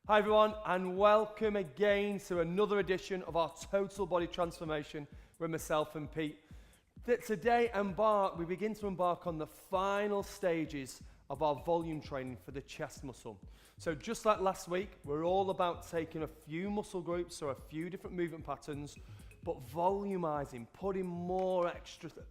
Hi everyone, and welcome again to another edition of our Total Body Transformation with myself and Pete. Today we begin to embark on the final stages of our volume training for the chest muscle. So just like last week, we're all about taking a few muscle groups or a few different movement patterns, but volumizing, putting more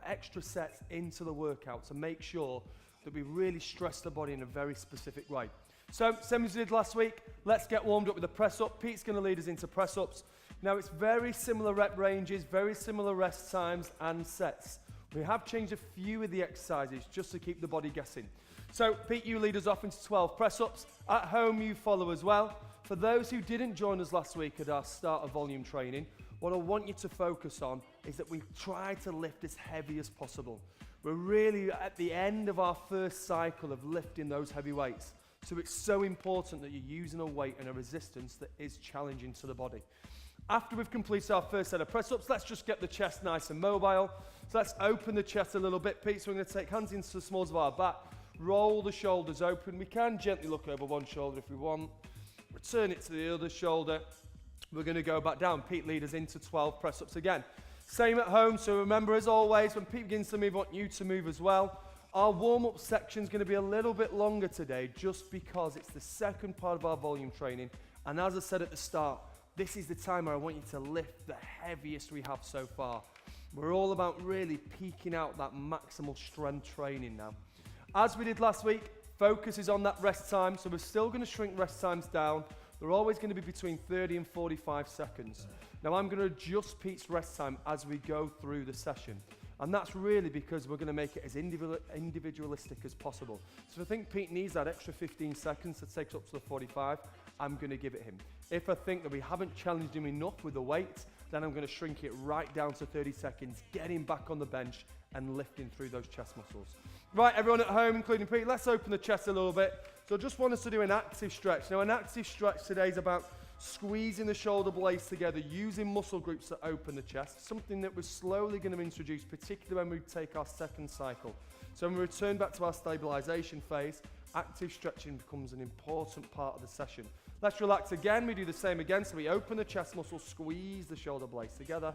extra sets into the workout to make sure that we really stress the body in a very specific way. So, same as we did last week, let's get warmed up with a press up. Pete's going to lead us into press ups. Now, it's very similar rep ranges, very similar rest times and sets. We have changed a few of the exercises just to keep the body guessing. So, Pete, you lead us off into 12 press ups. At home, you follow as well. For those who didn't join us last week at our start of volume training, what I want you to focus on is that we try to lift as heavy as possible. We're really at the end of our first cycle of lifting those heavy weights. So it's so important that you're using a weight and a resistance that is challenging to the body. After we've completed our first set of press-ups, let's just get the chest nice and mobile. So let's open the chest a little bit, Pete. So we're going to take hands into the smalls of our back, roll the shoulders open. We can gently look over one shoulder if we want. Return it to the other shoulder. We're going to go back down. Pete, lead us into 12 press-ups again. Same at home. So remember, as always, when Pete begins to move, I want you to move as well. Our warm-up section is going to be a little bit longer today just because it's the second part of our volume training. And as I said at the start, this is the time where I want you to lift the heaviest we have so far. We're all about really peaking out that maximal strength training now. As we did last week, focus is on that rest time. So we're still going to shrink rest times down. They're always going to be between 30 and 45 seconds. Now I'm going to adjust Pete's rest time as we go through the session. And that's really because we're going to make it as individualistic as possible. So if I think Pete needs that extra 15 seconds to take us up to the 45, I'm going to give it him. If I think that we haven't challenged him enough with the weight, then I'm going to shrink it right down to 30 seconds, get him back on the bench and lifting through those chest muscles. Right, everyone at home, including Pete, let's open the chest a little bit. So I just want us to do an active stretch. Now, an active stretch today is about squeezing the shoulder blades together, using muscle groups to open the chest, something that we're slowly going to introduce, particularly when we take our second cycle. So when we return back to our stabilization phase, active stretching becomes an important part of the session. Let's relax again. We do the same again. So we open the chest muscles, squeeze the shoulder blades together.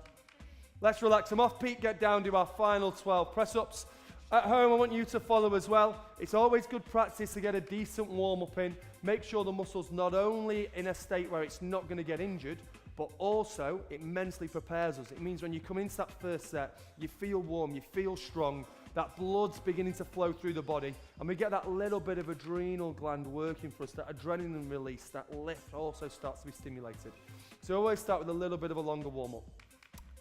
Let's relax them off. Pete, get down, do our final 12 press-ups. At home, I want you to follow as well. It's always good practice to get a decent warm-up in. Make sure the muscle's not only in a state where it's not going to get injured, but also it mentally prepares us. It means when you come into that first set, you feel warm, you feel strong, that blood's beginning to flow through the body, and we get that little bit of adrenal gland working for us, that adrenaline release, that lift also starts to be stimulated. So always start with a little bit of a longer warm-up.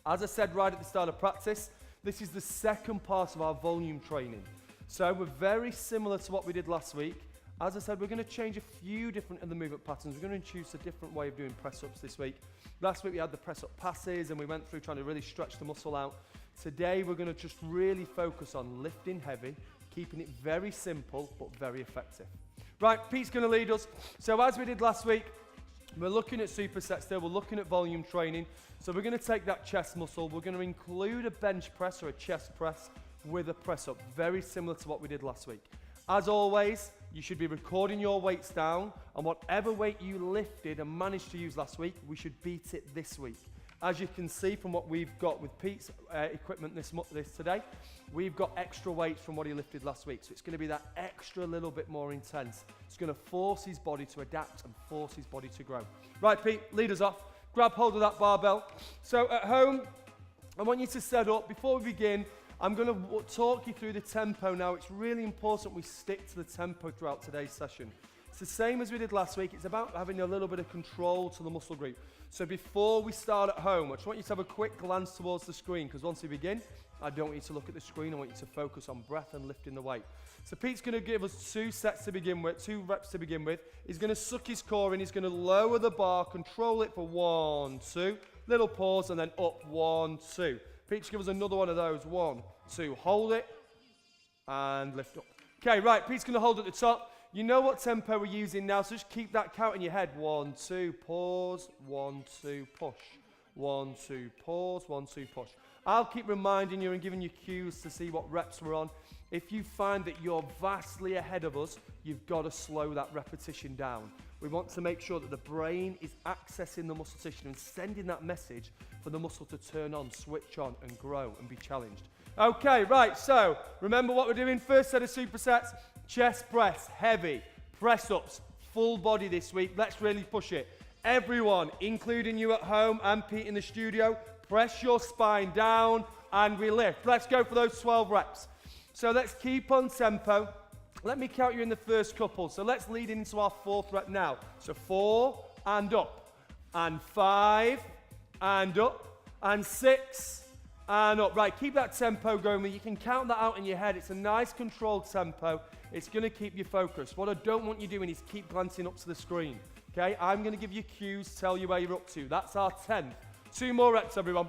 As I said right at the start of practice, this is the second part of our volume training. So we're very similar to what we did last week. As I said, we're going to change a few different of the movement patterns. We're going to introduce a different way of doing press-ups this week. Last week we had the press-up passes and we went through trying to really stretch the muscle out. Today we're going to just really focus on lifting heavy, keeping it very simple but very effective. Right, Pete's going to lead us. So as we did last week, we're looking at supersets still, we're looking at volume training. So we're going to take that chest muscle, we're going to include a bench press or a chest press with a press up, very similar to what we did last week. As always, you should be recording your weights down, and whatever weight you lifted and managed to use last week, we should beat it this week. As you can see from what we've got with Pete's equipment this today, we've got extra weights from what he lifted last week. So it's going to be that extra little bit more intense. It's going to force his body to adapt and force his body to grow. Right, Pete, lead us off. Grab hold of that barbell. So at home, I want you to set up. Before we begin, I'm going to talk you through the tempo now. It's really important we stick to the tempo throughout today's session. It's the same as we did last week. It's about having a little bit of control to the muscle group. So before we start at home, I just want you to have a quick glance towards the screen, because once we begin, I don't want you to look at the screen. I want you to focus on breath and lifting the weight. So Pete's going to give us 2 sets to begin with, 2 reps to begin with. He's going to suck his core in. He's going to lower the bar, control it for 1, 2. Little pause and then up, 1, 2. Pete, just give us another one of those. 1, 2. Hold it and lift up. Okay, right. Pete's going to hold at the top. You know what tempo we're using now, so just keep that count in your head. 1, 2, pause. 1, 2, push. 1, 2, pause. 1, 2, push. I'll keep reminding you and giving you cues to see what reps we're on. If you find that you're vastly ahead of us, you've got to slow that repetition down. We want to make sure that the brain is accessing the muscle tissue and sending that message for the muscle to turn on, switch on, and grow and be challenged. Okay, right, so remember what we're doing. First set of supersets, chest press, heavy, press-ups, full body this week. Let's really push it. Everyone, including you at home and Pete in the studio, press your spine down and we lift. Let's go for those 12 reps. So let's keep on tempo. Let me count you in the first couple. So let's lead into our 4th rep now. So 4 and up, and 5 and up, and 6 and up. Right, keep that tempo going. You can count that out in your head. It's a nice controlled tempo. It's going to keep you focused. What I don't want you doing is keep glancing up to the screen. Okay, I'm going to give you cues, tell you where you're up to. That's our 10th. 2 more reps, everyone.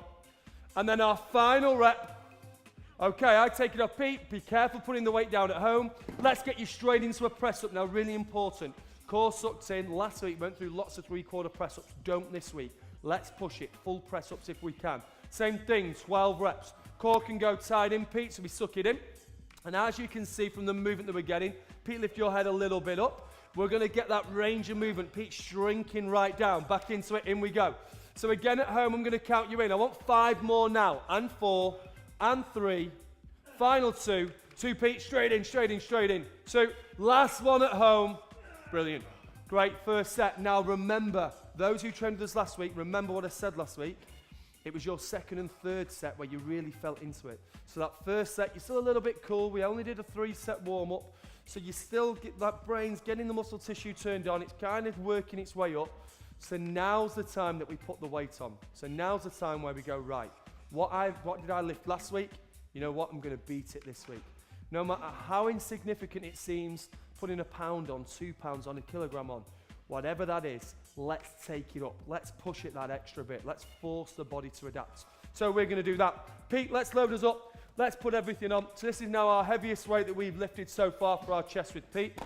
And then our final rep. Okay, I take it off Pete. Be careful putting the weight down at home. Let's get you straight into a press-up now, really important. Core sucked in. Last week went through lots of 3/4 press-ups. Don't this week. Let's push it. Full press-ups if we can. Same thing, 12 reps. Core can go tight in, Pete, so we suck it in. And as you can see from the movement that we're getting, Pete, lift your head a little bit up. We're going to get that range of movement. Pete shrinking right down. Back into it. In we go. So again at home, I'm going to count you in. I want 5 more now. And 4. And 3, final 2, Pete, straight in, straight in, straight in. So last one at home, brilliant. Great, first set. Now remember, those who trained with us last week, remember what I said last week. It was your 2nd and 3rd set where you really felt into it. So that first set, you're still a little bit cool. We only did a 3-set warm-up. So you still get that brain's getting the muscle tissue turned on. It's kind of working its way up. So now's the time that we put the weight on. So now's the time where we go, right. What did I lift last week? You know what? I'm going to beat it this week. No matter how insignificant it seems, putting a pound on, 2 pounds on, a kilogram on, whatever that is, let's take it up. Let's push it that extra bit. Let's force the body to adapt. So we're going to do that. Pete, let's load us up. Let's put everything on. So this is now our heaviest weight that we've lifted so far for our chest with Pete.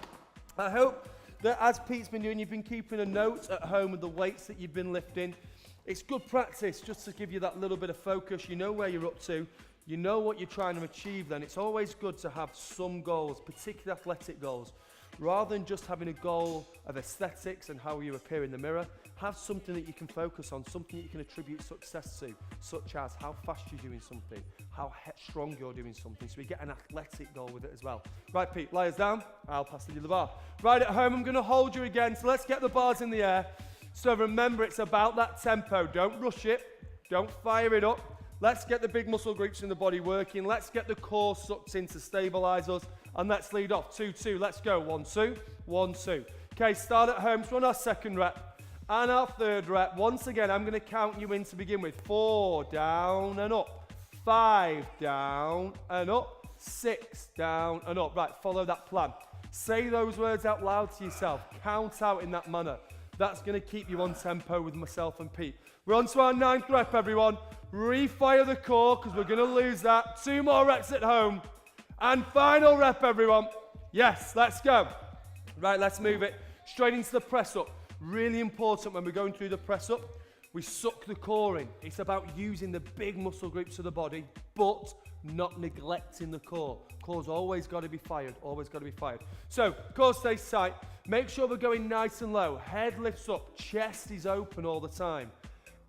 I hope that as Pete's been doing, you've been keeping a note at home of the weights that you've been lifting. It's good practice just to give you that little bit of focus. You know where you're up to. You know what you're trying to achieve then. It's always good to have some goals, particularly athletic goals. Rather than just having a goal of aesthetics and how you appear in the mirror, have something that you can focus on, something that you can attribute success to, such as how fast you're doing something, how strong you're doing something. So we get an athletic goal with it as well. Right, Pete, lie us down. I'll pass you the bar. Right at home, I'm going to hold you again. So let's get the bars in the air. So remember, it's about that tempo. Don't rush it. Don't fire it up. Let's get the big muscle groups in the body working. Let's get the core sucked in to stabilize us. And let's lead off. 2, 2. Let's go. 1, 2. 1, 2. Okay, start at home. So on our 2nd rep and our 3rd rep. Once again, I'm going to count you in to begin with. 4, down and up. 5, down and up. 6, down and up. Right, follow that plan. Say those words out loud to yourself. Count out in that manner. That's going to keep you on tempo with myself and Pete. We're on to our 9th rep, everyone. Refire the core because we're going to lose that. 2 more reps at home. And final rep, everyone. Yes, let's go. Right, let's move it straight into the press up. Really important when we're going through the press up, we suck the core in. It's about using the big muscle groups of the body, but not neglecting the core. Core's always got to be fired, always got to be fired. So, core stays tight. Make sure we're going nice and low. Head lifts up, chest is open all the time.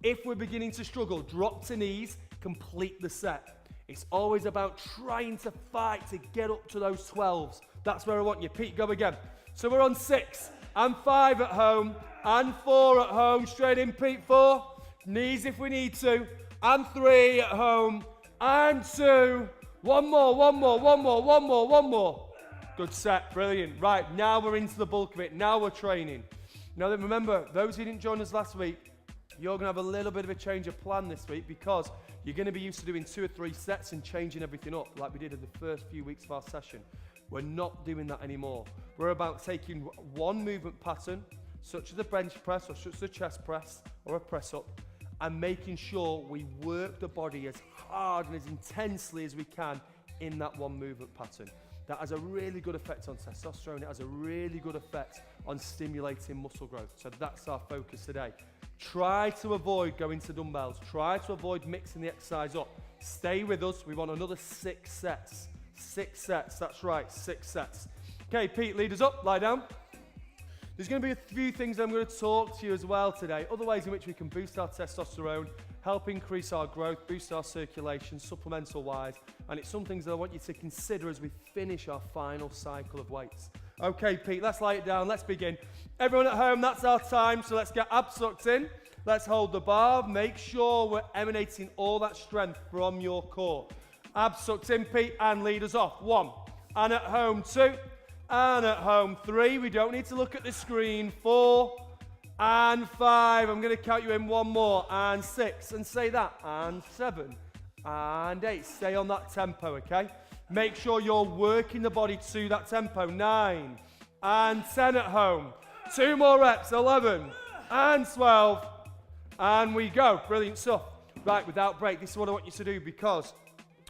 If we're beginning to struggle, drop to knees, complete the set. It's always about trying to fight to get up to those 12s. That's where I want you. Pete, go again. So we're on 6 and 5 at home and 4 at home. Straight in, Pete, 4. Knees if we need to. And 3 at home. And 2. One more. Good set, brilliant. Right, now we're into the bulk of it. Now we're training. Now then, remember, those who didn't join us last week, you're going to have a little bit of a change of plan this week because you're going to be used to doing 2 or 3 sets and changing everything up like we did in the first few weeks of our session. We're not doing that anymore. We're about taking one movement pattern, such as a bench press or such as a chest press or a press up, and making sure we work the body as hard and as intensely as we can in that one movement pattern. That has a really good effect on testosterone. It has a really good effect on stimulating muscle growth. So that's our focus today. Try to avoid going to dumbbells. Try to avoid mixing the exercise up. Stay with us. We want another 6 sets. 6 sets. That's right, 6 sets. Okay, Pete, lead us up. Lie down. There's going to be a few things I'm going to talk to you as well today, other ways in which we can boost our testosterone, help increase our growth, boost our circulation, supplemental wise, and it's some things that I want you to consider as we finish our final cycle of weights. Okay, Pete, let's lay it down, let's begin. Everyone at home, that's our time, so let's get abs sucked in. Let's hold the bar, make sure we're emanating all that strength from your core. Abs sucked in, Pete, and lead us off. 1, and at home 2, and at home 3. We don't need to look at the screen. 4, and 5. I'm going to count you in one more, and 6, and say that, and 7, and 8. Stay on that tempo, okay? Make sure you're working the body to that tempo. 9, and 10 at home. 2 more reps, 11, and 12, and we go. Brilliant stuff. Right, without break, this is what I want you to do, because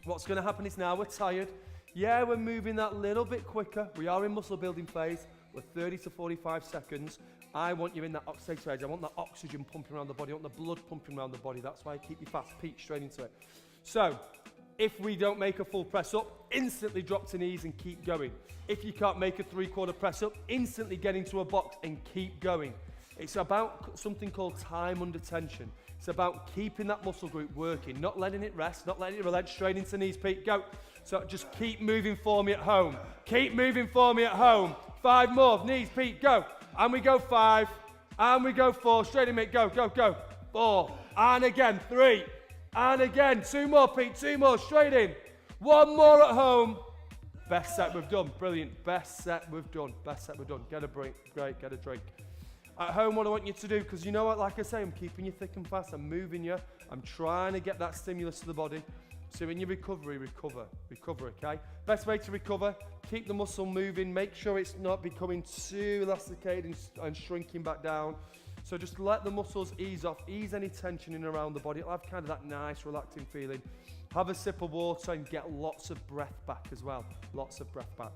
what's going to happen is now we're tired. Yeah, we're moving that little bit quicker. We are in muscle building phase. We're 30 to 45 seconds. I want you in that oxidative edge. I want that oxygen pumping around the body. I want the blood pumping around the body. That's why I keep you fast. Pete, straight into it. So, if we don't make a full press up, instantly drop to knees and keep going. If you can't make a 3/4 press up, instantly get into a box and keep going. It's about something called time under tension. It's about keeping that muscle group working, not letting it rest, not letting it relent. Straight into knees, Pete, go. So just keep moving for me at home. Keep moving for me at home. 5 more, knees, Pete, go. And we go 5, and we go 4, straight in, mate, go, go, go. 4, and again, 3, and again, 2 more, Pete, 2 more, straight in. 1 more at home. Best set we've done, brilliant. Best set we've done, best set we've done. Get a break, great, get a drink. At home, what I want you to do, because you know what, like I say, I'm keeping you thick and fast, I'm moving you, I'm trying to get that stimulus to the body. So in your recovery, recover, okay? Best way to recover, keep the muscle moving, make sure it's not becoming too elasticated and shrinking back down. So just let the muscles ease off, ease any tension in around the body. It'll have kind of that nice, relaxing feeling. Have a sip of water and get lots of breath back as well, lots of breath back.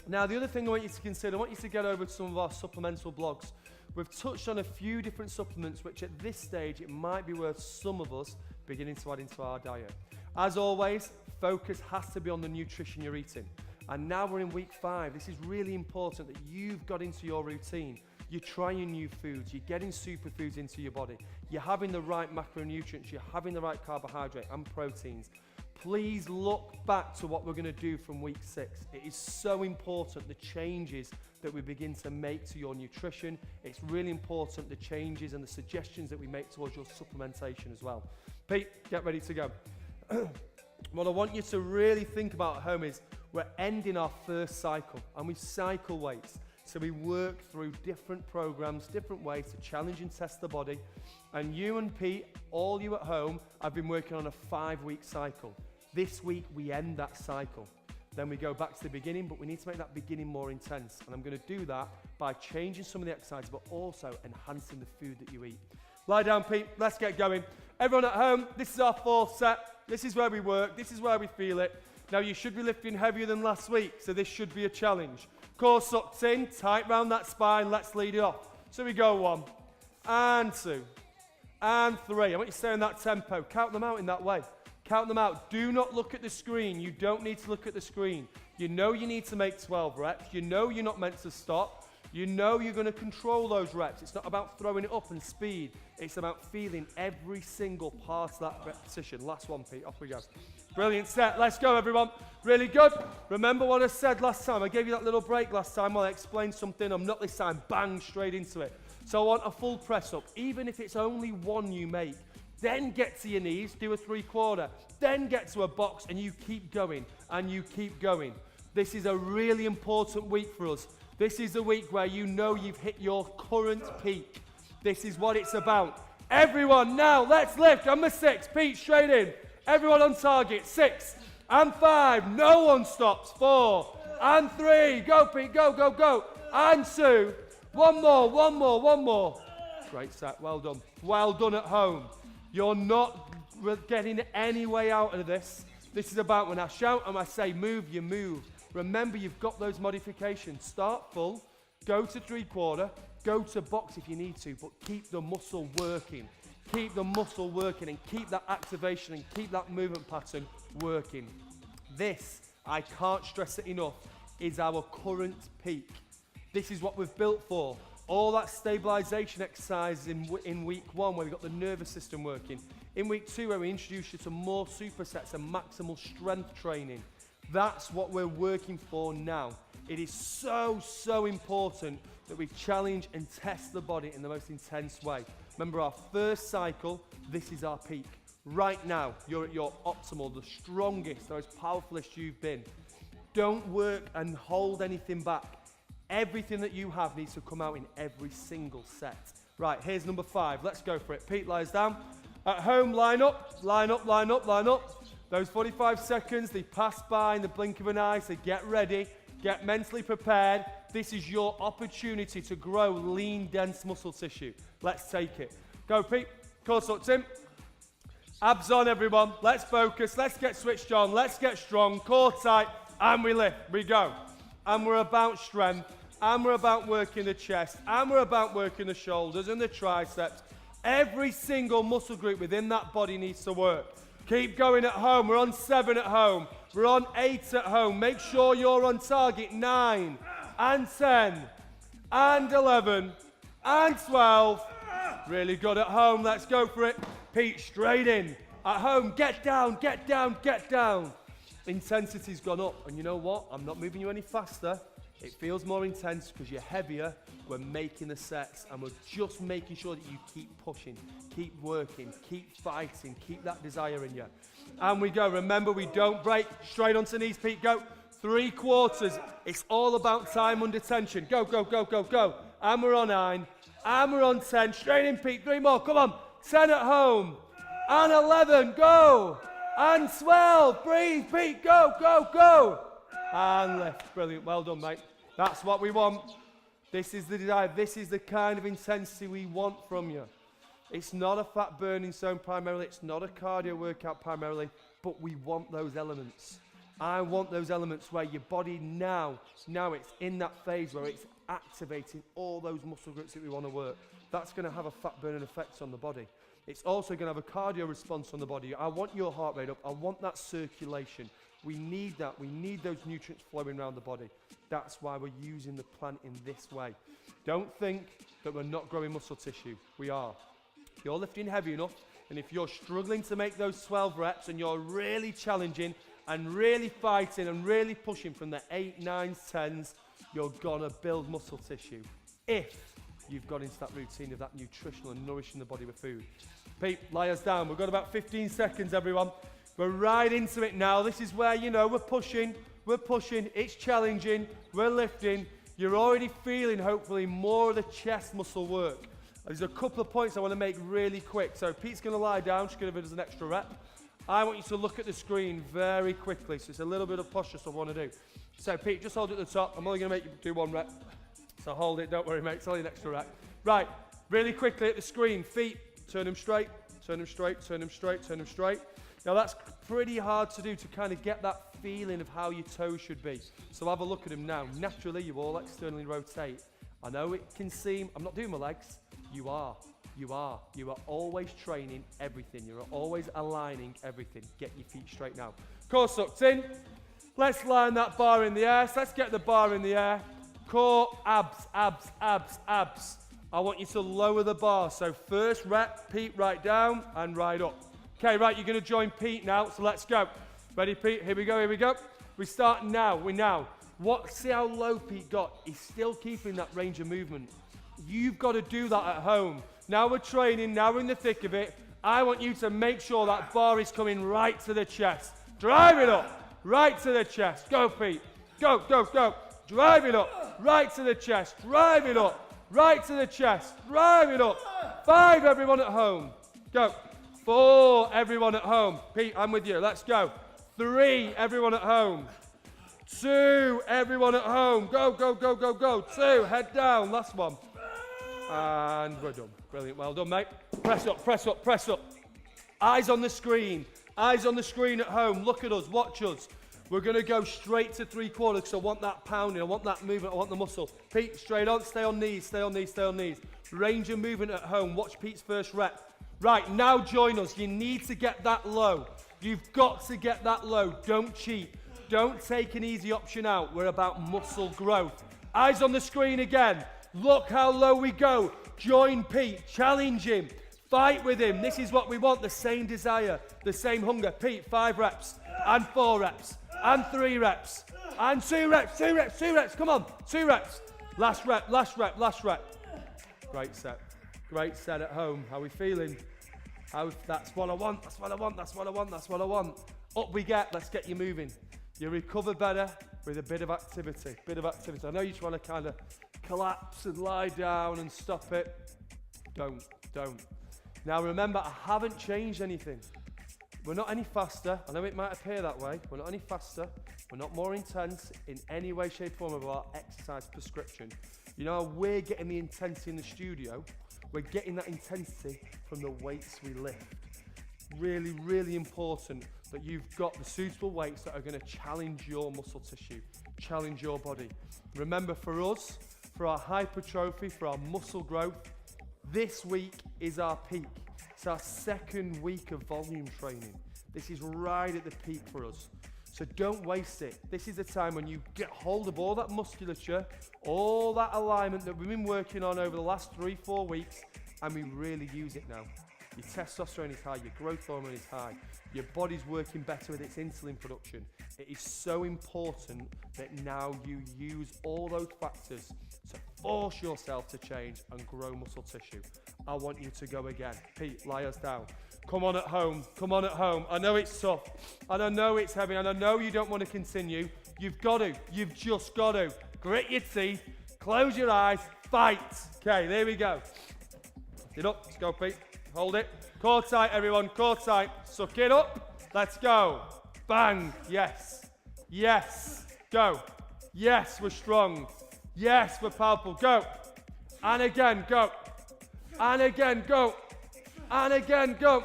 Now, the other thing I want you to consider, I want you to get over to some of our supplemental blogs. We've touched on a few different supplements, which at this stage, it might be worth some of us beginning to add into our diet. As always, focus has to be on the nutrition you're eating. And now we're in week 5. This is really important that you've got into your routine. You're trying new foods, you're getting superfoods into your body, you're having the right macronutrients, you're having the right carbohydrate and proteins. Please look back to what we're going to do from week 6. It is so important, the changes that we begin to make to your nutrition. It's really important, the changes and the suggestions that we make towards your supplementation as well. Pete, get ready to go. What I want you to really think about at home is we're ending our first cycle and we cycle weights. So we work through different programs, different ways to challenge and test the body. And you and Pete, all you at home, have been working on a 5-week cycle. This week, we end that cycle. Then we go back to the beginning, but we need to make that beginning more intense. And I'm going to do that by changing some of the exercise, but also enhancing the food that you eat. Lie down, Pete. Let's get going. Everyone at home, this is our 4th set. This is where we work. This is where we feel it. Now, you should be lifting heavier than last week, so this should be a challenge. Core sucked in, tight round that spine. Let's lead it off. So we go 1, and 2, and 3. I want you to stay in that tempo. Count them out in that way. Count them out. Do not look at the screen. You don't need to look at the screen. You know you need to make 12 reps. You know you're not meant to stop. You know you're going to control those reps. It's not about throwing it up and speed. It's about feeling every single part of that repetition. Last one, Pete. Off we go. Brilliant set. Let's go, everyone. Really good. Remember what I said last time. I gave you that little break last time while I explained something. I'm not this time. Bang, straight into it. So I want a full press up, even if it's only 1 you make. Then get to your knees, do a 3/4. Then get to a box, and you keep going, and you keep going. This is a really important week for us. This is the week where you know you've hit your current peak. This is what it's about. Everyone, now, let's lift. Number 6, Pete, straight in. Everyone on target. 6, and 5. No one stops. 4, and 3. Go, Pete, go, go, go. And 2. One more. Great set, well done. Well done at home. You're not getting any way out of this. This is about when I shout and I say move, you move. Remember, you've got those modifications. Start full, go to 3/4, go to box if you need to, but keep the muscle working. Keep the muscle working and keep that activation and keep that movement pattern working. This, I can't stress it enough, is our current peak. This is what we've built for. All that stabilization exercise in week 1 where we got the nervous system working. In week 2 where we introduce you to more supersets and maximal strength training. That's what we're working for now. It is so, so important that we challenge and test the body in the most intense way. Remember our first cycle, this is our peak. Right now, you're at your optimal, the strongest, the most powerfulest you've been. Don't work and hold anything back. Everything that you have needs to come out in every single set. Right, here's number 5. Let's go for it. Pete lies down. At home, line up, line up, line up, line up. Those 45 seconds, they pass by in the blink of an eye, so get ready, get mentally prepared. This is your opportunity to grow lean, dense muscle tissue. Let's take it. Go, Pete. Core tucked in. Abs on, everyone. Let's focus. Let's get switched on. Let's get strong. Core tight. And we lift. We go. And we're about strength. And we're about working the chest. And we're about working the shoulders and the triceps. Every single muscle group within that body needs to work. Keep going at home. We're on 7 at home. We're on 8 at home. Make sure you're on target. 9 and 10 and 11 and 12. Really good at home. Let's go for it. Pete, straight in. At home, get down, get down, get down. Intensity's gone up. And you know what? I'm not moving you any faster. It feels more intense because you're heavier. We're making the sets and we're just making sure that you keep pushing, keep working, keep fighting, keep that desire in you. And we go. Remember, we don't break. Straight onto knees, Pete, go. 3 quarters. It's all about time under tension. Go, go, go, go, go. And we're on 9. And we're on 10. Straight in, Pete. 3 more. Come on. 10 at home. And 11. Go. And 12. Breathe, Pete. Go, go, go. And lift. Brilliant. Well done, mate. That's what we want. This is the desire. This is the kind of intensity we want from you. It's not a fat burning zone primarily. It's not a cardio workout primarily. But we want those elements. I want those elements where your body now it's in that phase where it's activating all those muscle groups that we want to work. That's going to have a fat burning effect on the body. It's also going to have a cardio response on the body. I want your heart rate up. I want that circulation. We need that. We need those nutrients flowing around the body. That's why we're using the plant in this way. Don't think that we're not growing muscle tissue. We are. If you're lifting heavy enough, and if you're struggling to make those 12 reps, and you're really challenging and really fighting and really pushing from the 8, 9s, 10s, you're gonna build muscle tissue. If you've got into that routine of that nutritional and nourishing the body with food. Pete, lie us down. We've got about 15 seconds, everyone. We're right into it now. This is where, you know, we're pushing, it's challenging, we're lifting. You're already feeling, hopefully, more of the chest muscle work. There's a couple of points I want to make really quick. So Pete's going to lie down, just give us an extra rep. I want you to look at the screen very quickly. So it's a little bit of posture stuff I want to do. So Pete, just hold it at the top. I'm only going to make you do 1 rep. So hold it, don't worry, mate. It's only an extra rep. Right, really quickly at the screen. Feet, turn them straight, turn them straight, turn them straight, turn them straight. Now that's pretty hard to do to kind of get that feeling of how your toes should be. So have a look at them now. Naturally, you all externally rotate. I know it can seem, I'm not doing my legs. You are always training everything. You're always aligning everything. Get your feet straight now. Core sucked in. Let's line that bar in the air. So let's get the bar in the air. Core, abs, abs, abs, abs. I want you to lower the bar. So first rep, Pete, right down and right up. Okay, right, you're going to join Pete now, so let's go. Ready, Pete? Here we go, here we go. We start now, see how low Pete got? He's still keeping that range of movement. You've got to do that at home. Now we're training, now we're in the thick of it. I want you to make sure that bar is coming right to the chest. Drive it up, right to the chest. Go, Pete. Go, go, go. Drive it up, right to the chest. Drive it up, right to the chest. Drive it up. 5, everyone at home. Go. 4, everyone at home. Pete, I'm with you. Let's go. 3, everyone at home. 2, everyone at home. Go, go, go, go, go. 2, head down. Last one. And we're done. Brilliant. Well done, mate. Press up, press up, press up. Eyes on the screen. Eyes on the screen at home. Look at us. Watch us. We're going to go straight to 3 quarters because I want that pounding. I want that movement. I want the muscle. Pete, straight on. Stay on knees. Stay on knees. Stay on knees. Range of movement at home. Watch Pete's first rep. Right, now join us. You need to get that low. You've got to get that low. Don't cheat. Don't take an easy option out. We're about muscle growth. Eyes on the screen again. Look how low we go. Join Pete, challenge him, fight with him. This is what we want, the same desire, the same hunger. Pete, 5 reps, and 4 reps, and 3 reps, and 2 reps, 2 reps, 2 reps. Come on, 2 reps. Last rep, last rep, last rep. Great set. Great set at home. How are we feeling? That's what I want, that's what I want, that's what I want, that's what I want. Up we get, let's get you moving. You recover better with a bit of activity, I know you just want to kind of collapse and lie down and stop it. Don't. Now remember, I haven't changed anything. We're not any faster. I know it might appear that way. We're not any faster. We're not more intense in any way, shape, form of our exercise prescription. You know, we're getting the intensity in the studio. We're getting that intensity from the weights we lift. Really, really important that you've got the suitable weights that are going to challenge your muscle tissue, challenge your body. Remember, for us, for our hypertrophy, for our muscle growth, this week is our peak. It's our 2nd week of volume training. This is right at the peak for us. So don't waste it. This is the time when you get hold of all that musculature, all that alignment that we've been working on over the last 3-4 weeks, and we really use it now. Your testosterone is high, your growth hormone is high, your body's working better with its insulin production. It is so important that now you use all those factors to force yourself to change and grow muscle tissue. I want you to go again. Pete, lie us down. Come on at home, come on at home. I know it's tough, and I know it's heavy, and I know you don't want to continue. You've just got to. Grit your teeth, close your eyes, fight. Okay, there we go. Get up, let's go, Pete. Hold it. Core tight, everyone, core tight. Suck it up. Let's go. Bang. Yes. Yes. Go. Yes, we're strong. Yes, we're powerful. Go. And again, go. And again, go. And again, go.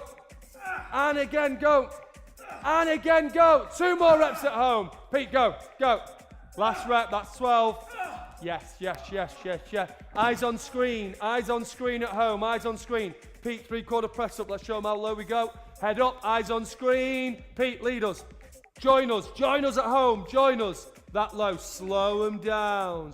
And again, go. And again, go. 2 more reps at home. Pete, go. Go. Last rep, that's 12. Yes. Eyes on screen at home, eyes on screen. Pete, 3/4 press up, let's show them how low we go. Head up, eyes on screen. Pete, lead us. Join us at home, join us. That low, slow them down.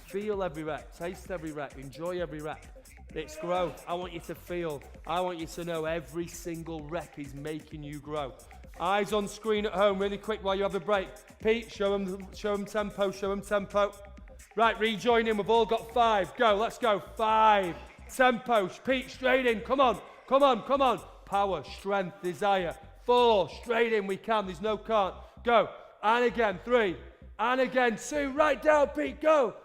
Feel every rep, taste every rep, enjoy every rep. It's growth. I want you to feel, I want you to know every single rep is making you grow. Eyes on screen at home, really quick while you have a break. Pete, show them tempo. Right, rejoin in, we've all got 5. Go, let's go, 5. Tempo, Pete, straight in, come on. Power, strength, desire. 4, straight in, we can, there's no can't. Go, and again, 3, and again, 2, right down, Pete, go.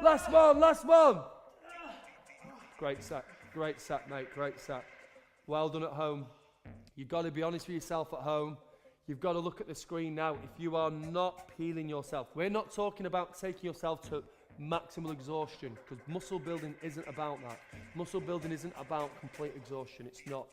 Last one. Great set, mate, great set. Well done at home. You've got to be honest with yourself at home. You've got to look at the screen now. If you are not peeling yourself, we're not talking about taking yourself to maximal exhaustion, because muscle building isn't about that. Muscle building isn't about complete exhaustion. It's not.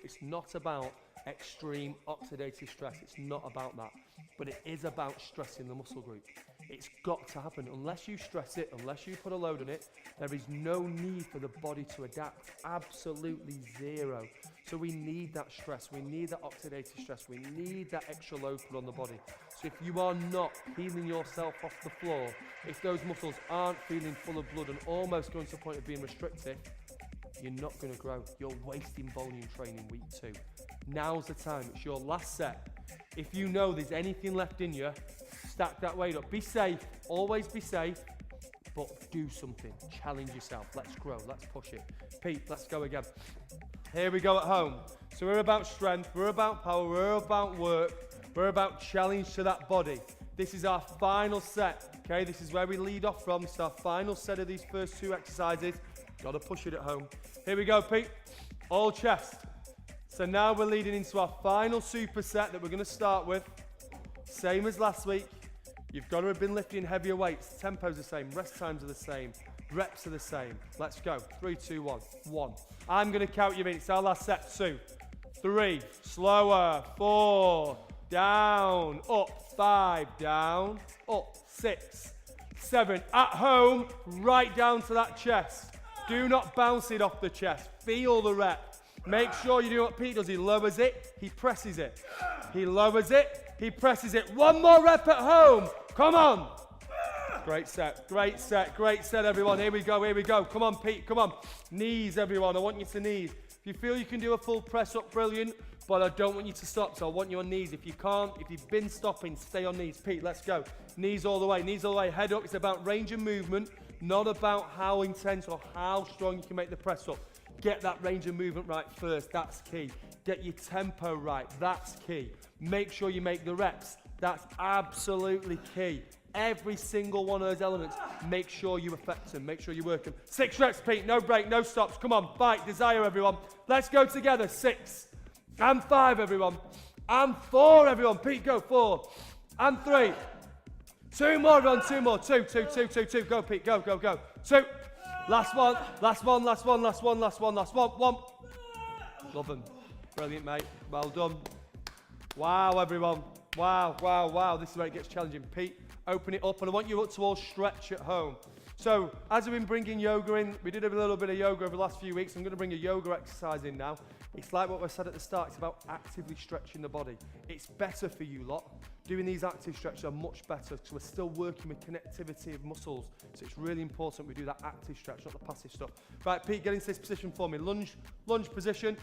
It's not about extreme oxidative stress. It's not about that. But it is about stressing the muscle group. It's got to happen. Unless you stress it, unless you put a load on it, there is no need for the body to adapt. Absolutely zero. So we need that stress. We need that oxidative stress. We need that extra load put on the body. So if you are not peeling yourself off the floor, if those muscles aren't feeling full of blood and almost going to the point of being restricted, you're not going to grow. You're wasting volume training week 2. Now's the time. It's your last set. If you know there's anything left in you, stack that weight up. Be safe. Always be safe. But do something. Challenge yourself. Let's grow. Let's push it. Pete, let's go again. Here we go at home. So we're about strength. We're about power. We're about work. We're about challenge to that body. This is our final set. Okay, this is where we lead off from. It's our final set of these first 2 exercises. Got to push it at home. Here we go, Pete. All chest. So now we're leading into our final superset that we're going to start with. Same as last week. You've got to have been lifting heavier weights. Tempo's the same. Rest times are the same. Reps are the same. Let's go. 3, 2, 1. 1. I'm going to count you in. It's our last set. 2, 3. Slower. 4. Down. Up. 5. Down. Up. 6. 7. At home, right down to that chest. Do not bounce it off the chest. Feel the rep. Make sure you do what Pete does. He lowers it. He presses it. He lowers it. He presses it. 1 more rep at home. Come on. Great set, great set, great set, everyone. Here we go, here we go. Come on, Pete, come on. Knees, everyone. I want you to knees. If you feel you can do a full press up, brilliant. But I don't want you to stop, so I want you on knees. If you can't, if you've been stopping, stay on knees. Pete, let's go. Knees all the way, knees all the way. Head up. It's about range of movement, not about how intense or how strong you can make the press up. Get that range of movement right first. That's key. Get your tempo right. That's key. Make sure you make the reps. That's absolutely key. Every single one of those elements, make sure you affect them. Make sure you work them. 6 reps, Pete. No break, no stops. Come on, fight, desire, everyone. Let's go together. 6. And 5, everyone. And 4, everyone. Pete, go. 4. And 3. 2 more, everyone. 2 more. 2. Go, Pete. Go. 2. Last one. Last one. 1. Love them. Brilliant, mate. Well done. Wow, everyone. Wow. This is where it gets challenging. Pete, open it up. And I want you to all stretch at home. So, as we've been bringing yoga in, we did a little bit of yoga over the last few weeks. I'm going to bring a yoga exercise in now. It's like what I said at the start, it's about actively stretching the body. It's better for you lot. Doing these active stretches are much better because we're still working with connectivity of muscles. So it's really important we do that active stretch, not the passive stuff. Right, Pete, get into this position for me. Lunge position,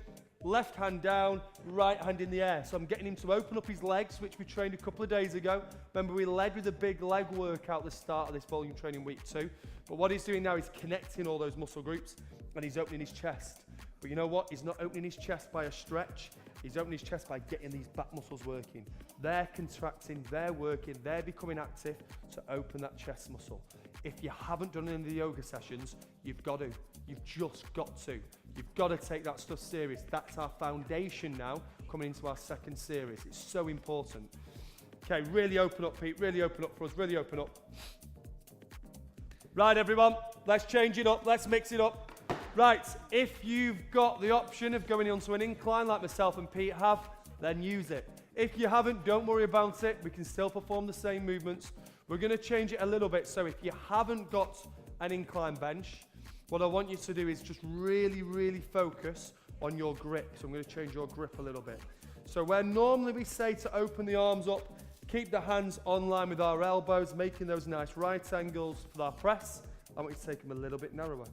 left hand down, right hand in the air. So I'm getting him to open up his legs, which we trained a couple of days ago. Remember, we led with a big leg workout at the start of this volume training week 2. But what he's doing now is connecting all those muscle groups and he's opening his chest. But you know what? He's not opening his chest by a stretch. He's opening his chest by getting these back muscles working. They're contracting, they're working, they're becoming active to open that chest muscle. If you haven't done any of the yoga sessions, you've got to. You've just got to. You've got to take that stuff serious. That's our foundation now, coming into our second series. It's so important. Okay, really open up, Pete. Really open up for us. Really open up. Right, everyone. Let's change it up. Let's mix it up. Right, if you've got the option of going onto an incline like myself and Pete have, then use it. If you haven't, don't worry about it. We can still perform the same movements. We're going to change it a little bit. So if you haven't got an incline bench, what I want you to do is just really focus on your grip. So I'm going to change your grip a little bit. So where normally we say to open the arms up, keep the hands on line with our elbows, making those nice right angles for our press, I want you to take them a little bit narrower.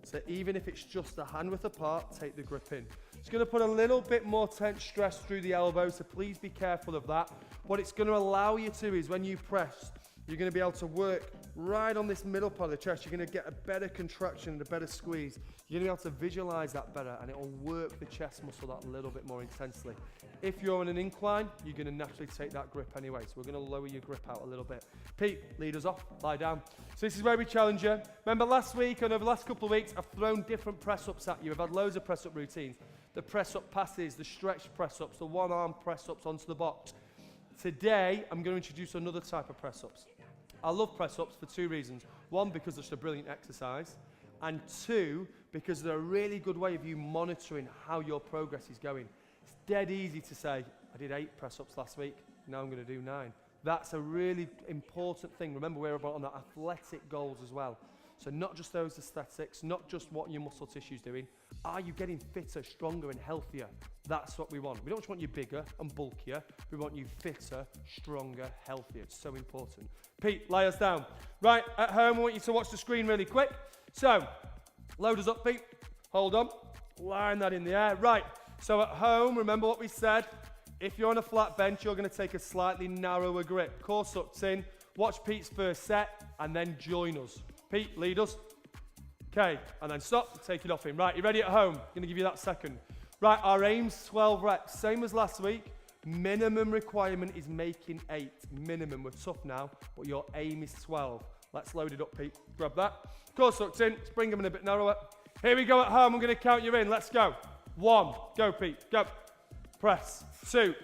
So even if it's just a hand width apart, take the grip in. It's going to put a little bit more tense stress through the elbows, so please be careful of that. What it's going to allow you to is when you press, you're going to be able to work right on this middle part of the chest. You're going to get a better contraction and a better squeeze. You're going to be able to visualize that better and it will work the chest muscle that little bit more intensely. If you're on an incline, you're going to naturally take that grip anyway. So we're going to lower your grip out a little bit. Pete, lead us off, lie down. So this is where we challenge you. Remember last week and over the last couple of weeks, I've thrown different press-ups at you. I've had loads of press-up routines. The press-up passes, the stretched press-ups, the one-arm press-ups onto the box. Today, I'm going to introduce another type of press-ups. I love press-ups for 2 reasons. 1, because it's a brilliant exercise. And 2, because they're a really good way of you monitoring how your progress is going. It's dead easy to say, I did 8 press-ups last week, now I'm going to do 9. That's a really important thing. Remember, we're about on the athletic goals as well. So not just those aesthetics, not just what your muscle tissue is doing. Are you getting fitter, stronger and healthier? That's what we want. We don't just want you bigger and bulkier. We want you fitter, stronger, healthier. It's so important. Pete, lie us down. Right, at home, I want you to watch the screen really quick. So, load us up, Pete. Hold on. Line that in the air. Right, so at home, remember what we said. If you're on a flat bench, you're going to take a slightly narrower grip. Core sucked in. Watch Pete's first set and then join us. Pete, lead us. Okay, and then stop, take it off him. Right, you ready at home? I'm going to give you that second. Right, our aim's 12 reps, same as last week. Minimum requirement is making 8. Minimum, we're tough now, but your aim is 12. Let's load it up, Pete. Grab that. Core sucked in, let's bring them in a bit narrower. Here we go at home, I'm going to count you in. Let's go. 1, go Pete, go. Press. 2,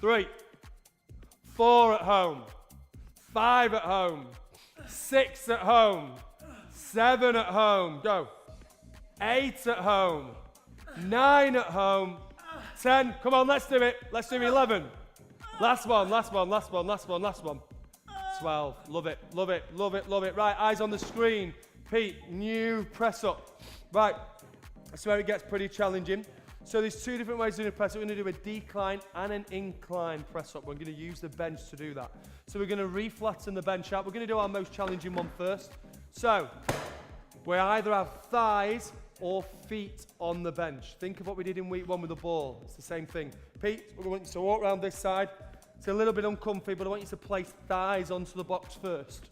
3, 4 at home. 5 at home. 6 at home. 7 at home. Go. 8 at home. 9 at home. 10. Come on, let's do it. Let's do 11. Last one. 12. Love it. Right, eyes on the screen. Pete, new press up. Right, that's where it gets pretty challenging. So there's two different ways of doing a press up. We're going to do a decline and an incline press up. We're going to use the bench to do that. So we're going to re-flatten the bench out. We're going to do our most challenging one first. So we either have thighs or feet on the bench. Think of what we did in week 1 with the ball. It's the same thing. Pete, we want you to walk around this side. It's a little bit uncomfy, but I want you to place thighs onto the box first.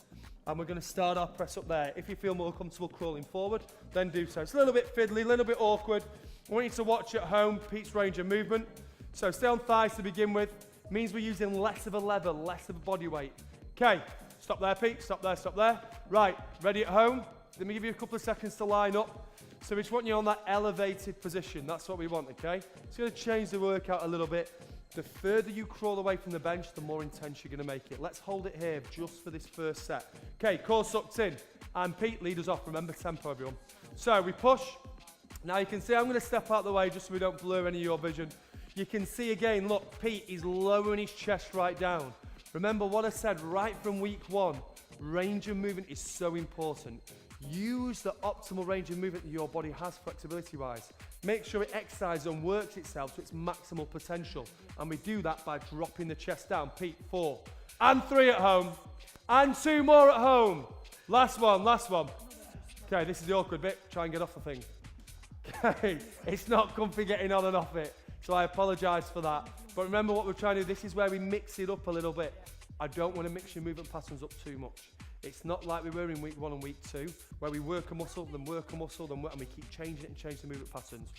And we're going to start our press up there. If you feel more comfortable crawling forward, then do so. It's a little bit fiddly, a little bit awkward. I want you to watch at home Pete's range of movement. So stay on thighs to begin with. Means we're using less of a lever, less of a body weight. Okay, stop there, Pete. Stop there, stop there. Right, ready at home? Let me give you a couple of seconds to line up. So we just want you on that elevated position. That's what we want, okay? It's going to change the workout a little bit. The further you crawl away from the bench, the more intense you're going to make it. Let's hold it here just for this first set. Okay, core sucked in. And Pete, lead us off. Remember tempo, everyone. So we push. Now you can see I'm going to step out of the way just so we don't blur any of your vision. You can see again, look, Pete is lowering his chest right down. Remember what I said right from week 1. Range of movement is so important. Use the optimal range of movement that your body has flexibility-wise. Make sure it exercises and works itself to its maximal potential. And we do that by dropping the chest down. Pete, 4. And 3 at home. And 2 more at home. Last one, last one. Okay, this is the awkward bit. Try and get off the thing. Okay, it's not comfy getting on and off it. So I apologise for that. But remember what we're trying to do. This is where we mix it up a little bit. I don't want to mix your movement patterns up too much. It's not like we were in week 1 and week 2, where we work a muscle, then work a muscle, then work, and we keep changing it and change the movement patterns.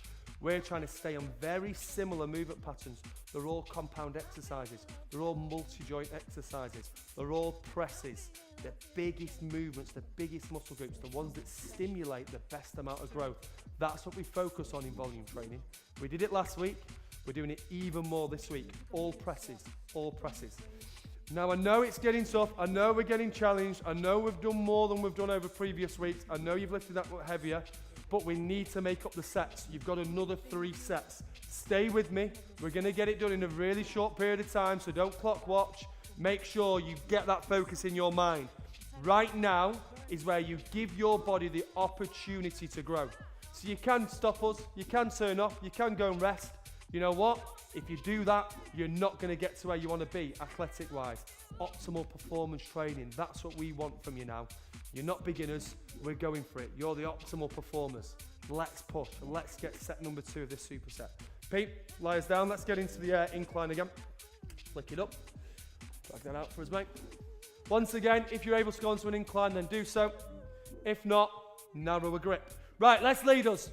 We're trying to stay on very similar movement patterns. They're all compound exercises. They're all multi-joint exercises. They're all presses. The biggest movements, the biggest muscle groups, the ones that stimulate the best amount of growth. That's what we focus on in volume training. We did it last week. We're doing it even more this week. All presses, all presses. Now I know it's getting tough, I know we're getting challenged, I know we've done more than we've done over previous weeks, I know you've lifted that much heavier, but we need to make up the sets. You've got another 3 sets. Stay with me, we're going to get it done in a really short period of time, so don't clock watch. Make sure you get that focus in your mind. Right now is where you give your body the opportunity to grow. So you can stop us, you can turn off, you can go and rest. You know what? If you do that, you're not going to get to where you want to be, athletic-wise. Optimal performance training, that's what we want from you now. You're not beginners, we're going for it. You're the optimal performers. Let's push, and let's get set number 2 of this superset. Pete, lie us down, let's get into the incline again. Flick it up, drag that out for us, mate. Once again, if you're able to go onto an incline, then do so. If not, narrow a grip. Right, let's lead us.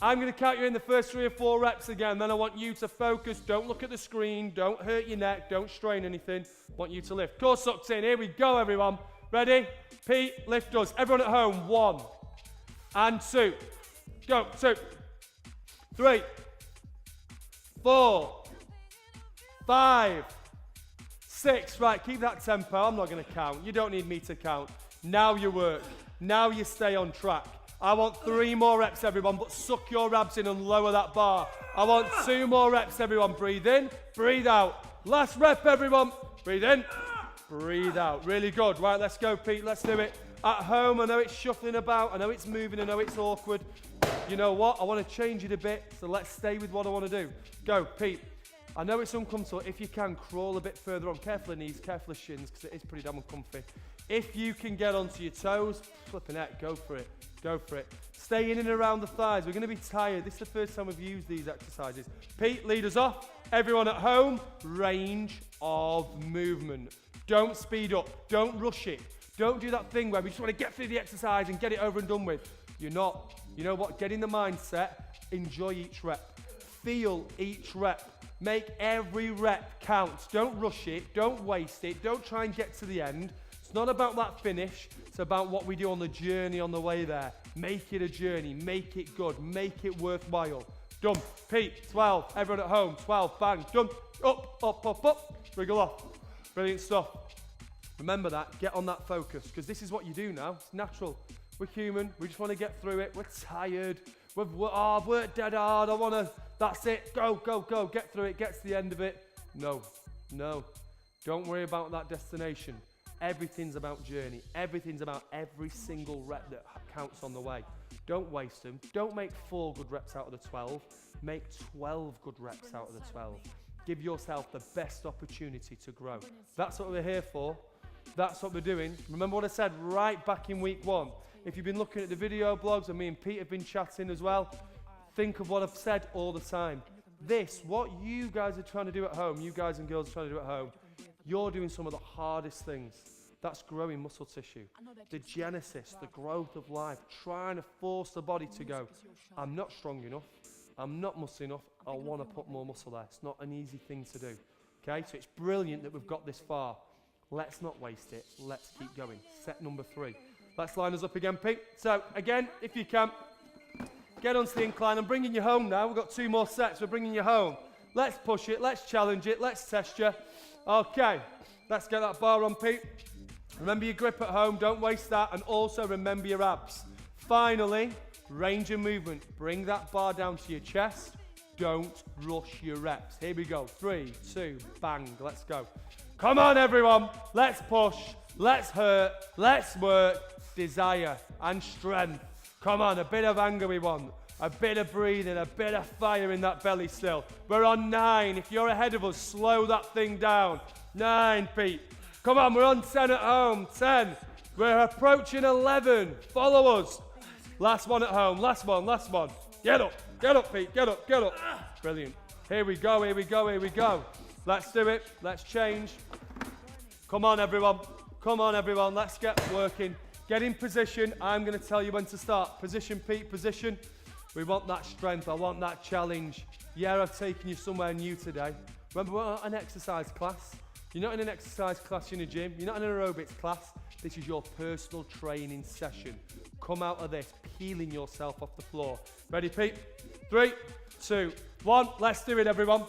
I'm going to count you in the first 3 or 4 reps again, then I want you to focus, don't look at the screen, don't hurt your neck, don't strain anything, I want you to lift. Core sucked in, here we go everyone. Ready? Pete, lift us. Everyone at home, 1 and 2. Go, 2, 3, 4, 5, 6. Right, keep that tempo, I'm not going to count, you don't need me to count. Now you work, now you stay on track. I want 3 more reps, everyone, but suck your abs in and lower that bar. I want 2 more reps, everyone. Breathe in, breathe out. Last rep, everyone. Breathe in, breathe out. Really good. Right, let's go, Pete. Let's do it. At home, I know it's shuffling about. I know it's moving. I know it's awkward. You know what? I want to change it a bit, so let's stay with what I want to do. Go, Pete. I know it's uncomfortable. If you can, crawl a bit further on. Careful of knees, careful of shins, because it is pretty damn uncomfy. If you can get onto your toes, flipping heck, go for it. Go for it. Stay in and around the thighs. We're going to be tired. This is the first time we've used these exercises. Pete, lead us off. Everyone at home, range of movement. Don't speed up. Don't rush it. Don't do that thing where we just want to get through the exercise and get it over and done with. You're not. You know what? Get in the mindset. Enjoy each rep. Feel each rep. Make every rep count. Don't rush it. Don't waste it. Don't try and get to the end. It's not about that finish, it's about what we do on the journey on the way there. Make it a journey, make it good, make it worthwhile. Done. Pete, 12, everyone at home, 12, bang, done. Up, up, up, up, wriggle off. Brilliant stuff. Remember that, get on that focus, because this is what you do now, it's natural. We're human, we just want to get through it, we're tired, I've worked dead hard, I want to, that's it, go, go, go, get through it, get to the end of it. No, no, don't worry about that destination. Everything's about journey. Everything's about every single rep that counts on the way. Don't waste them. Don't make 4 good reps out of the 12. Make 12 good reps out of the 12. Give yourself the best opportunity to grow. That's what we're here for. That's what we're doing. Remember what I said right back in week 1. If you've been looking at the video blogs, and me and Pete have been chatting as well, think of what I've said all the time. This, what you guys are trying to do at home, you guys and girls are trying to do at home, you're doing some of the hardest things. That's growing muscle tissue. The genesis, the growth of life, trying to force the body to go, I'm not strong enough, I'm not muscle enough, I want to put more muscle there. It's not an easy thing to do. Okay, so it's brilliant that we've got this far. Let's not waste it. Let's keep going. Set number 3. Let's line us up again, Pete. So again, if you can, get onto the incline. I'm bringing you home now. We've got 2 more sets. We're bringing you home. Let's push it. Let's challenge it. Let's test you. Okay, let's get that bar on, Pete. Remember your grip at home. Don't waste that. And also remember your abs. Finally, range of movement. Bring that bar down to your chest. Don't rush your reps. Here we go. 3, 2, bang. Let's go. Come on, everyone. Let's push. Let's hurt. Let's work. Desire and strength. Come on, a bit of anger we want. A bit of breathing, a bit of fire in that belly still. We're on 9. If you're ahead of us, slow that thing down. 9, Pete. Come on, we're on 10 at home. 10. We're approaching 11. Follow us. Last one at home. Last one, last one. Get up, Pete. Get up, get up. Brilliant. Here we go, here we go, here we go. Let's do it. Let's change. Come on, everyone. Come on, everyone. Let's get working. Get in position. I'm going to tell you when to start. Position, Pete, position. We want that strength. I want that challenge. Yeah, I've taken you somewhere new today. Remember, we're not an exercise class. You're not in an exercise class in a gym. You're not in an aerobics class. This is your personal training session. Come out of this peeling yourself off the floor. Ready, Pete? 3, 2, 1. Let's do it, everyone.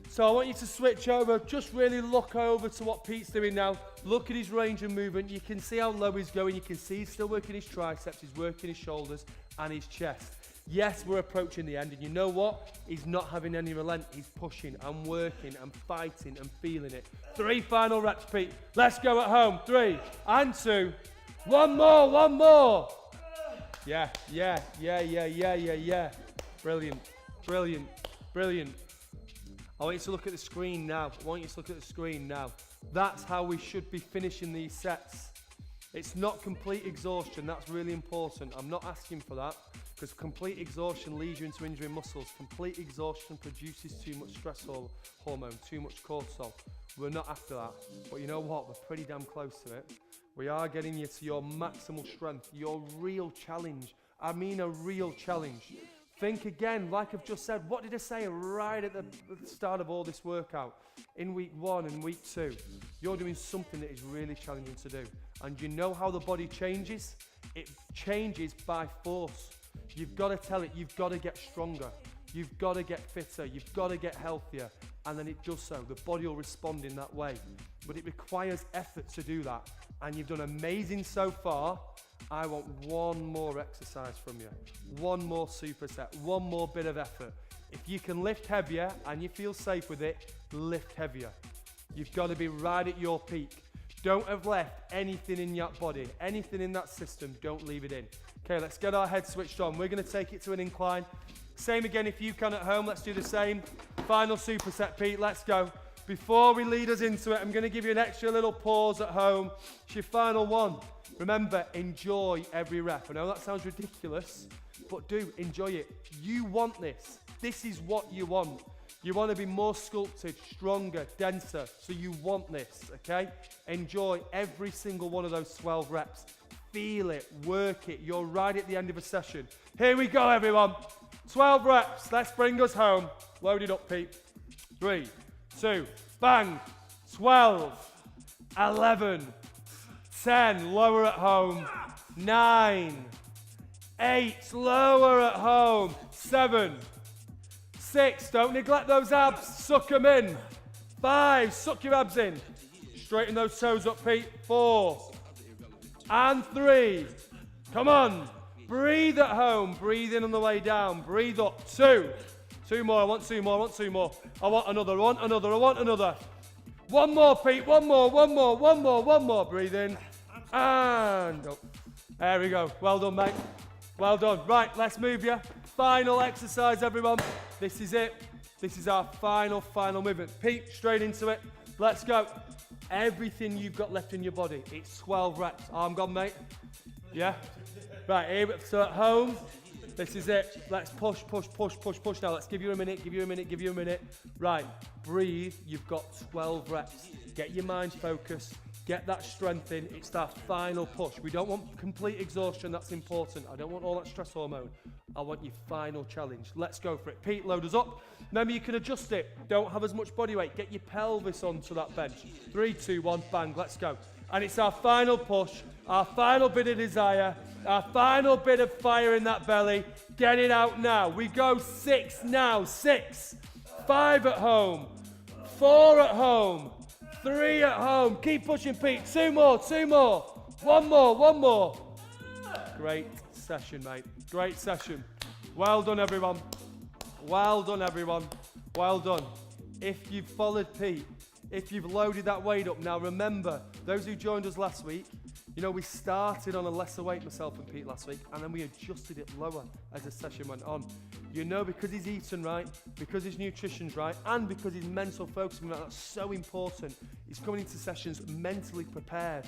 So I want you to switch over. Just really look over to what Pete's doing now. Look at his range of movement. You can see how low he's going. You can see he's still working his triceps. He's working his shoulders and his chest. Yes, we're approaching the end, and you know what? He's not having any relent. He's pushing and working and fighting and feeling it. 3 final reps, Pete. Let's go at home. 3 and 2. One more, one more. Yeah. Brilliant, brilliant, brilliant. I want you to look at the screen now. That's how we should be finishing these sets. It's not complete exhaustion. That's really important. I'm not asking for that, because complete exhaustion leads you into injuring muscles. Complete exhaustion produces too much stress hormone, too much cortisol. We're not after that. But you know what? We're pretty damn close to it. We are getting you to your maximal strength, your real challenge. I mean a real challenge. Think again, like I've just said, what did I say right at the start of all this workout? In week 1 and week 2, you're doing something that is really challenging to do. And you know how the body changes? It changes by force. You've got to tell it, you've got to get stronger. You've got to get fitter. You've got to get healthier. And then it does so. The body will respond in that way. But it requires effort to do that. And you've done amazing so far. I want one more exercise from you. One more superset. One more bit of effort. If you can lift heavier and you feel safe with it, lift heavier. You've got to be right at your peak. Don't have left anything in your body, anything in that system, don't leave it in. Okay, let's get our head switched on. We're going to take it to an incline. Same again if you can at home, let's do the same. Final superset, Pete, let's go. Before we lead us into it, I'm going to give you an extra little pause at home. It's your final one. Remember, enjoy every rep. I know that sounds ridiculous, but do enjoy it. You want this. This is what you want. You want to be more sculpted, stronger, denser, so you want this, okay? Enjoy every single one of those 12 reps. Feel it, work it. You're right at the end of a session. Here we go, everyone. 12 reps. Let's bring us home. Load it up, Pete. 3, 2, bang. 12, 11, 10, lower at home. 9, 8, lower at home. 7, 6, don't neglect those abs, suck them in. 5, suck your abs in. Straighten those toes up, Pete. 4 and 3. Come on. Breathe at home. Breathe in on the way down. Breathe up. 2. 2 more. I want 2 more. I want 2 more. I want another. I want another. I want another. One more, Pete, one more. Breathe in. And up. There we go. Well done, mate. Well done. Right, let's move you. Final exercise, everyone. This is it. This is our final movement. Pete, straight into it. Let's go. Everything you've got left in your body. It's 12 reps. Arm gone, mate. Yeah? Right, here, so at home, this is it. Let's push now. Let's give you a minute. Right, breathe. You've got 12 reps. Get your mind focused. Get that strength in. It's our final push. We don't want complete exhaustion. That's important. I don't want all that stress hormone. I want your final challenge. Let's go for it. Pete, load us up. Remember, you can adjust it. Don't have as much body weight. Get your pelvis onto that bench. 3, 2, 1, bang. Let's go. And it's our final push, our final bit of desire, our final bit of fire in that belly. Get it out now. We go 6 now. 6. 5 at home. 4 at home. 3 at home. Keep pushing, Pete. 2 more. 1 more. Great session, mate. Great session. Well done, everyone. Well done. If you've followed Pete, if you've loaded that weight up, now remember, those who joined us last week, you know, we started on a lesser weight, myself and Pete, last week, and then we adjusted it lower as the session went on. You know, because he's eaten right, because his nutrition's right, and because his mental focus, that's so important. He's coming into sessions mentally prepared,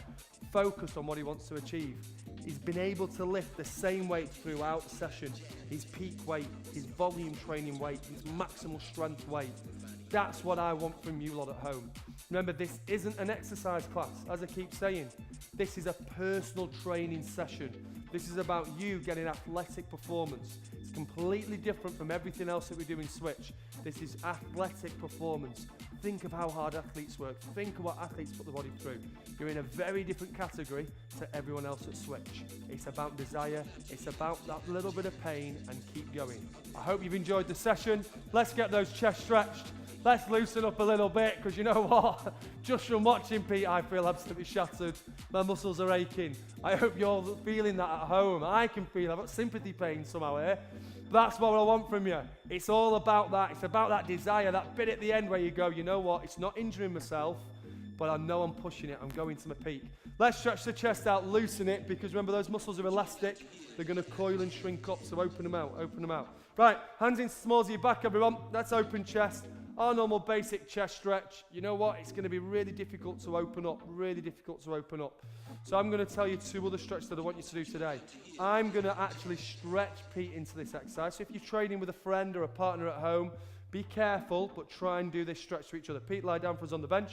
focused on what he wants to achieve. He's been able to lift the same weight throughout the session. His peak weight, his volume training weight, his maximal strength weight. That's what I want from you lot at home. Remember, this isn't an exercise class, as I keep saying. This is a personal training session. This is about you getting athletic performance. It's completely different from everything else that we do in Switch. This is athletic performance. Think of how hard athletes work. Think of what athletes put the body through. You're in a very different category to everyone else at Switch. It's about desire. It's about that little bit of pain, and keep going. I hope you've enjoyed the session. Let's get those chests stretched. Let's loosen up a little bit, because you know what? Just from watching Pete, I feel absolutely shattered. My muscles are aching. I hope you're feeling that at home. I can feel I've got sympathy pain somehow here. That's what I want from you. It's all about that. It's about that desire, that bit at the end where you go, you know what? It's not injuring myself, but I know I'm pushing it. I'm going to my peak. Let's stretch the chest out, loosen it, because remember, those muscles are elastic. They're going to coil and shrink up, so open them out. Right, hands in smalls of your back, everyone. That's open chest. Our normal basic chest stretch. You know what? It's going to be really difficult to open up. So I'm going to tell you 2 other stretches that I want you to do today. I'm going to actually stretch Pete into this exercise. So if you're training with a friend or a partner at home, be careful, but try and do this stretch to each other. Pete, lie down for us on the bench.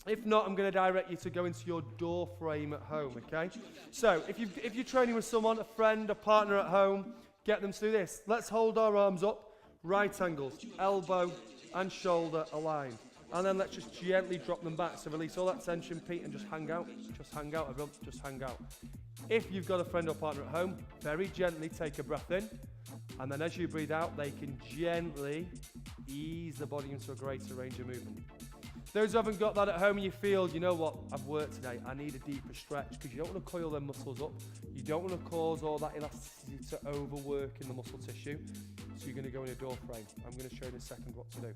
If not, I'm going to direct you to go into your door frame at home, okay? So if you're training with someone, a friend, a partner at home, get them to do this. Let's hold our arms up, right angles, elbow and shoulder aligned. And then let's just gently drop them back. So release all that tension, Pete, and just hang out. Everyone. Just hang out. If you've got a friend or partner at home, very gently take a breath in. And then as you breathe out, they can gently ease the body into a greater range of movement. Those who haven't got that at home and you feel, you know what, I've worked today, I need a deeper stretch, because you don't want to coil them muscles up. You don't want to cause all that elasticity to overwork in the muscle tissue. So you're going to go in a door frame. I'm going to show you in a second what to do.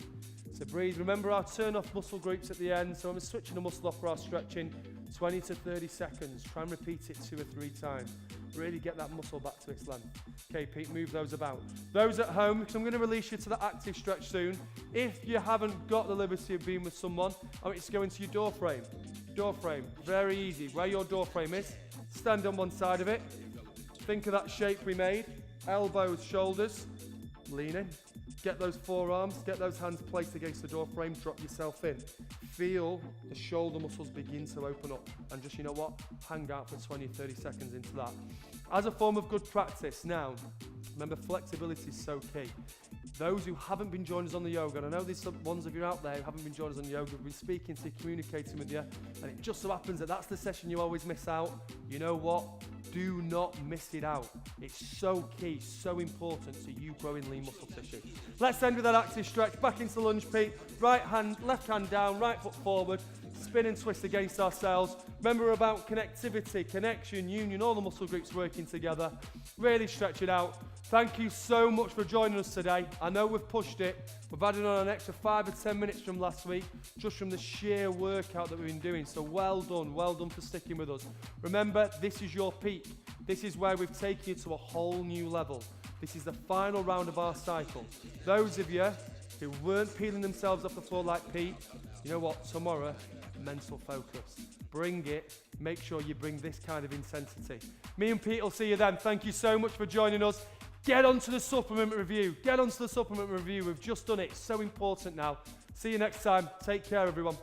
So breathe. Remember our turn off muscle groups at the end. So I'm switching the muscle off for our stretching. 20 to 30 seconds. Try and repeat it 2 or 3 times. Really get that muscle back to its length. Okay, Pete, move those about. Those at home, because I'm going to release you to the active stretch soon. If you haven't got the liberty of being with someone, I want you to go into your door frame. Door frame, very easy. Where your door frame is, stand on one side of it. Think of that shape we made. Elbows, shoulders, lean in. Get those forearms, get those hands placed against the door frame, drop yourself in. Feel the shoulder muscles begin to open up, and just, you know what, hang out for 20, 30 seconds into that. As a form of good practice now, remember, flexibility is so key. Those who haven't been joining us on the yoga, and I know there's some ones of you out there who haven't been joining us on yoga, we've been speaking to you, communicating with you, and it just so happens that that's the session you always miss out. You know what? Do not miss it out. It's so key, so important to you growing lean muscle tissue. Let's end with that active stretch. Back into lunge, Pete. Right hand, left hand down, right foot forward. Spin and twist against ourselves. Remember about connectivity, connection, union, all the muscle groups working together. Really stretch it out. Thank you so much for joining us today. I know we've pushed it. We've added on an extra 5 or 10 minutes from last week, just from the sheer workout that we've been doing. So well done for sticking with us. Remember, this is your peak. This is where we've taken you to a whole new level. This is the final round of our cycle. Those of you who weren't peeling themselves off the floor like Pete, you know what, tomorrow, mental focus. Bring it, make sure you bring this kind of intensity. Me and Pete will see you then. Thank you so much for joining us. Get onto the supplement review. We've just done it. It's so important now. See you next time. Take care, everyone.